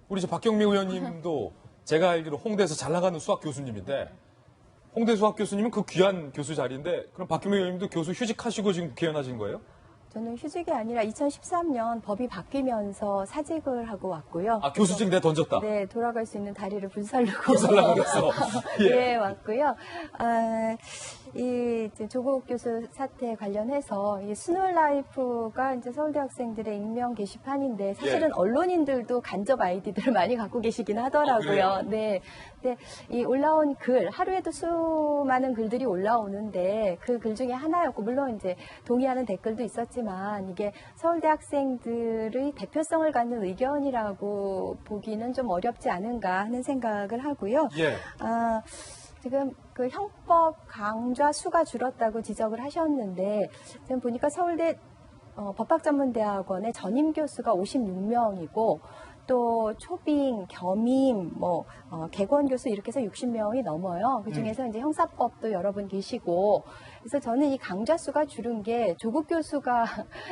우리 저 박경미 의원님도 제가 알기로 홍대에서 잘 나가는 수학 교수님인데 홍대 수학 교수님은 그 귀한 교수 자리인데 그럼 박경미 의원님도 교수 휴직하시고 지금 개헌하신 거예요? 저는 휴직이 아니라 2013년 법이 바뀌면서 사직을 하고 왔고요. 아, 교수직 내 던졌다? 네, 돌아갈 수 있는 다리를 불살르고. 불살라고 그랬어. 예. 네, 왔고요. 이 이제 조국 교수 사태 관련해서 이 스놀라이프가 이제 서울대 학생들의 익명 게시판인데 사실은 예. 언론인들도 간접 아이디들을 많이 갖고 계시긴 하더라고요. 네. 근데 이 올라온 글, 하루에도 수많은 글들이 올라오는데 그 글 중에 하나였고, 물론 이제 동의하는 댓글도 있었지만 이게 서울대 학생들의 대표성을 갖는 의견이라고 보기는 좀 어렵지 않은가 하는 생각을 하고요. 예. 지금 그 형법 강좌 수가 줄었다고 지적을 하셨는데 지금 보니까 서울대 법학전문대학원의 전임 교수가 56명이고 또 초빙, 겸임, 개건 교수 이렇게 해서 60명이 넘어요. 그 중에서 이제 형사법도 여러 분 계시고, 그래서 저는 이 강좌 수가 줄은 게 조국 교수가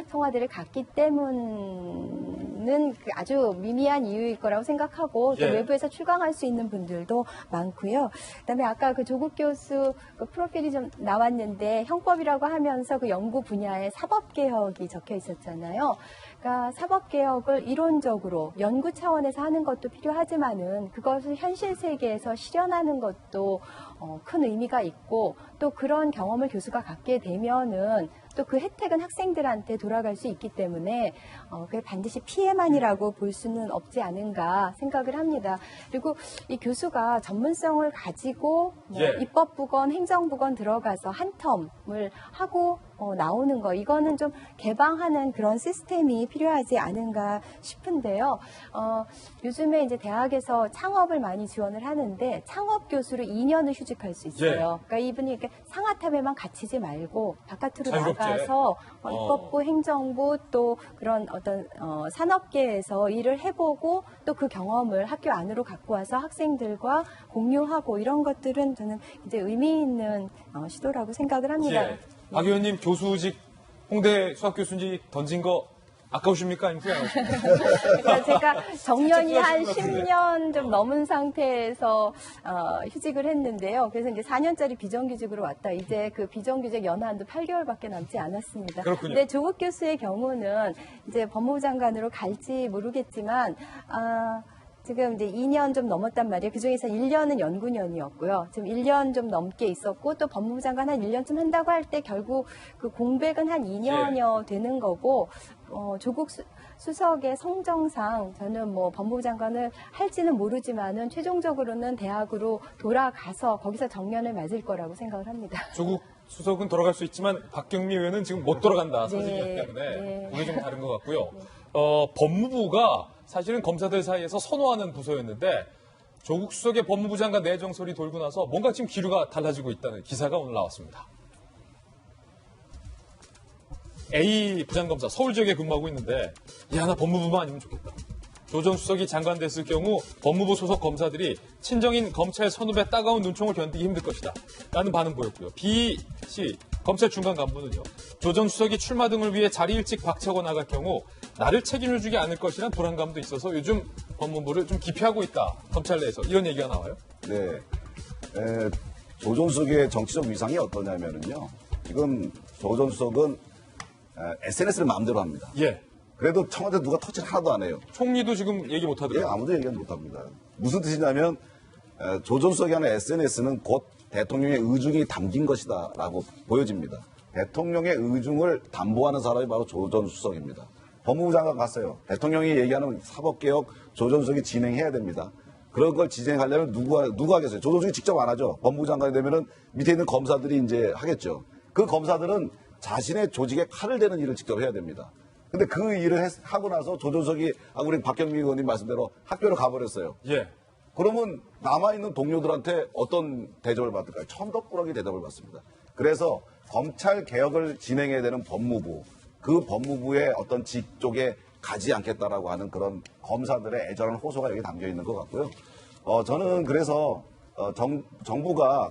청와대를 갔기 때문은 아주 미미한 이유일 거라고 생각하고, 또 예. 외부에서 출강할 수 있는 분들도 많고요. 그다음에 아까 그 조국 교수 그 프로필이 좀 나왔는데 형법이라고 하면서 그 연구 분야에 사법개혁이 적혀 있었잖아요. 그러니까 사법개혁을 이론적으로 연구 차원에서 하는 것도 필요하지만은 그것을 현실 세계에서 실현하는 것도 큰 의미가 있고 또 그런 경험을 교수가 갖게 되면은 또 그 혜택은 학생들한테 돌아갈 수 있기 때문에 그게 반드시 피해만이라고 볼 수는 없지 않은가 생각을 합니다. 그리고 이 교수가 전문성을 가지고 예. 입법부건 행정부건 들어가서 한 텀을 하고 나오는 거, 이거는 좀 개방하는 그런 시스템이 필요하지 않은가 싶은데요. 요즘에 이제 대학에서 창업을 많이 지원을 하는데 창업 교수로 2년을 휴직할 수 있어요. 예. 그러니까 이분이 이렇게 상하탑에만 갇히지 말고 바깥으로 자유롭게. 나가서 입법부, 행정부 또 그런 어떤 산업계에서 일을 해보고 또 그 경험을 학교 안으로 갖고 와서 학생들과 공유하고 이런 것들은 저는 이제 의미 있는 시도라고 생각을 합니다. 예. 박 의원님 교수직 홍대 수학 교수직 던진 거 아까우십니까? 아니면 후회하십니까? 그러니까 제가 정년이 한 것 같은데. 10년 좀 넘은 상태에서 휴직을 했는데요. 그래서 이제 4년짜리 비정규직으로 왔다. 이제 그 비정규직 연한도 8개월밖에 남지 않았습니다. 그렇군요. 근데 조국 교수의 경우는 이제 법무부 장관으로 갈지 모르겠지만 지금 이제 2년 좀 넘었단 말이에요. 그중에서 1년은 연구년이었고요. 지금 1년 좀 넘게 있었고 또 법무부 장관 한 1년쯤 한다고 할 때 결국 그 공백은 한 2년여 되는 거고 조국 수석의 성정상 저는 뭐 법무부 장관을 할지는 모르지만은 최종적으로는 대학으로 돌아가서 거기서 정년을 맞을 거라고 생각을 합니다. 조국 수석은 돌아갈 수 있지만 박경미 의원은 지금 못 돌아간다. 사직이기 때문에 네. 그게 좀 다른 것 같고요. 법무부가 사실은 검사들 사이에서 선호하는 부서였는데 조국 수석의 법무부 장관 내정 소리 돌고 나서 뭔가 지금 기류가 달라지고 있다는 기사가 오늘 나왔습니다. A 부장검사 서울 지역에 근무하고 있는데 나 법무부만 아니면 좋겠다. 조 전 수석이 장관 됐을 경우 법무부 소속 검사들이 친정인 검찰 선후배 따가운 눈총을 견디기 힘들 것이다. 라는 반응 보였고요. B 씨 검찰 중간 간부는요. 조 전 수석이 출마 등을 위해 자리 일찍 박차고 나갈 경우 나를 책임을 주지 않을 것이라는 불안감도 있어서 요즘 법무부를 좀 기피하고 있다. 검찰 내에서 이런 얘기가 나와요. 네. 조 전 수석의 정치적 위상이 어떠냐면요. 지금 조 전 수석은 SNS를 마음대로 합니다. 예. 그래도 청와대 누가 터치를 하나도 안 해요. 총리도 지금 얘기 못 예, 하더라고요. 아무도 얘기 못 합니다. 무슨 뜻이냐면 조 전 수석이 하는 SNS는 곧 대통령의 의중이 담긴 것이다라고 보여집니다. 대통령의 의중을 담보하는 사람이 바로 조 전 수석입니다. 법무부 장관 갔어요. 대통령이 얘기하는 사법개혁 조 전 수석이 진행해야 됩니다. 그런 걸 진행하려면 누가 하겠어요? 조 전 수석이 직접 안 하죠. 법무부 장관이 되면은 밑에 있는 검사들이 이제 하겠죠. 그 검사들은 자신의 조직에 칼을 대는 일을 직접 해야 됩니다. 근데 그 일을 하고 나서 조 전 수석이 우리 박경미 의원님 말씀대로 학교를 가버렸어요. 예. 그러면 남아있는 동료들한테 어떤 대접을 받을까요? 천덕꾸러기 대접을 받습니다. 그래서 검찰 개혁을 진행해야 되는 법무부, 그 법무부의 어떤 직 쪽에 가지 않겠다라고 하는 그런 검사들의 애절한 호소가 여기 담겨 있는 것 같고요. 저는 그래서 정부가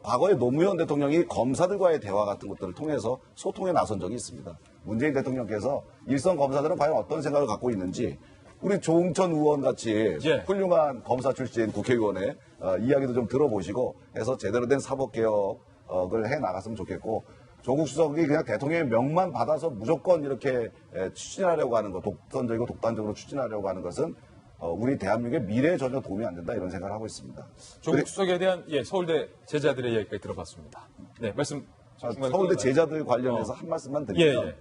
과거에 노무현 대통령이 검사들과의 대화 같은 것들을 통해서 소통에 나선 적이 있습니다. 문재인 대통령께서 일선 검사들은 과연 어떤 생각을 갖고 있는지 우리 조응천 의원 같이 예. 훌륭한 검사 출신 국회의원의 이야기도 좀 들어보시고 해서 제대로 된 사법개혁을 해 나갔으면 좋겠고 조국 수석이 그냥 대통령의 명만 받아서 무조건 이렇게 추진하려고 하는 것, 독선적이고 독단적으로 추진하려고 하는 것은 우리 대한민국의 미래에 전혀 도움이 안 된다 이런 생각을 하고 있습니다. 조국 수석에 대한 서울대 제자들의 이야기까지 들어봤습니다. 네, 말씀 중간에 서울대 끊어가요. 제자들 관련해서 한 말씀만 드리면 예.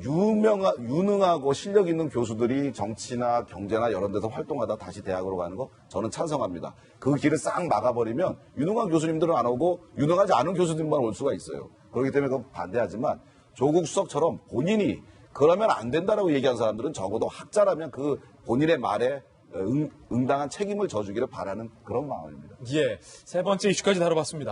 유능하고 실력 있는 교수들이 정치나 경제나 이런 데서 활동하다 다시 대학으로 가는 거 저는 찬성합니다. 그 길을 싹 막아버리면 유능한 교수님들은 안 오고 유능하지 않은 교수님만 올 수가 있어요. 그렇기 때문에 그건 반대하지만 조국 수석처럼 본인이 그러면 안 된다라고 얘기한 사람들은 적어도 학자라면 그 본인의 말에 응당한 책임을 져주기를 바라는 그런 마음입니다. 세 번째 이슈까지 다뤄봤습니다.